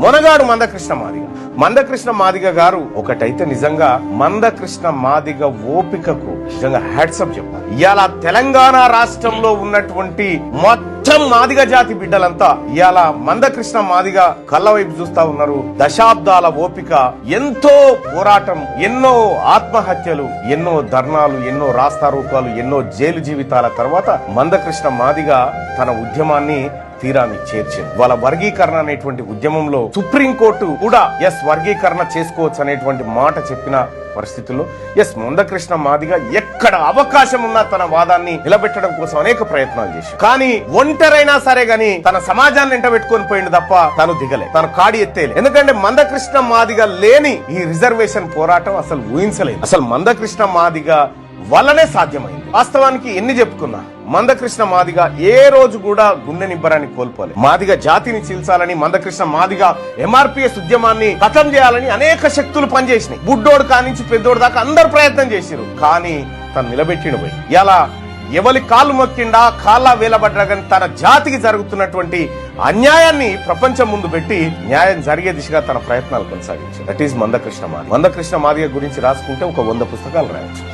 మొనగాడు మందకృష్ణ మాదిగ. మందకృష్ణ మాదిగ గారు ఒకటైతే నిజంగా మందకృష్ణ మాదిగ ఓపికకు నిజంగా హ్యాట్సప్ చెప్పాలి. ఇవాళ తెలంగాణ రాష్ట్రంలో ఉన్నటువంటి మొత్తం మాదిగ జాతి బిడ్డలంతా ఇవాళ మందకృష్ణ మాదిగ కళ్ళ వైపు చూస్తా ఉన్నారు. దశాబ్దాల ఓపిక, ఎంతో పోరాటం, ఎన్నో ఆత్మహత్యలు, ఎన్నో ధర్నాలు, ఎన్నో రాస్తారోకాలు, ఎన్నో జైలు జీవితాల తర్వాత మందకృష్ణ మాదిగ తన ఉద్యమాన్ని తీరాన్ని చేర్చింది. వాళ్ళ వర్గీకరణ అనేటువంటి ఉద్యమంలో సుప్రీంకోర్టు కూడా వర్గీకరణ చేసుకోవచ్చు అనేటువంటి మాట చెప్పిన పరిస్థితుల్లో మందకృష్ణ మాదిగ ఎక్కడ అవకాశం ఉన్నా తన వాదాన్ని నిలబెట్టడం కోసం అనేక ప్రయత్నాలు చేశారు. కానీ ఒంటరైనా సరే గాని తన సమాజాన్ని ఎంట పెట్టుకొని పోయింది తప్ప తను దిగలే, తను కాడి ఎత్తేలే. ఎందుకంటే మందకృష్ణ మాదిగ లేని ఈ రిజర్వేషన్ పోరాటం అసలు ఊహించలేదు. అసలు మందకృష్ణ మాదిగ వల్లనే సాధ్యమైంది. వాస్తవానికి ఎన్ని చెప్పుకున్నా మందకృష్ణ మాదిగ ఏ రోజు కూడా గుండె నిబ్బరాన్ని కోల్పోలేదు. మాదిగ జాతిని చీల్చాలని, మందకృష్ణ మాదిగ ఎంఆర్పీఎస్ ఉద్యమాన్ని ఖతం చేయాలని అనేక శక్తులు పనిచేసినాయి. బుడ్డోడు కానించి పెద్దోడు దాకా అందరు ప్రయత్నం చేశారు. కానీ తను నిలబెట్టిన పోయి ఇలా ఎవరి కాళ్ళు మొక్కిండా కాళ్ళ వేలబడ్డా కానీ తన జాతికి జరుగుతున్నటువంటి అన్యాయాన్ని ప్రపంచం ముందు పెట్టి న్యాయం జరిగే దిశగా తన ప్రయత్నాలు కొనసాగించారు. That is Mandakrishna Madiga. మందకృష్ణ మాదిగ గురించి రాసుకుంటే ఒక 100 పుస్తకాలు రాయొచ్చు.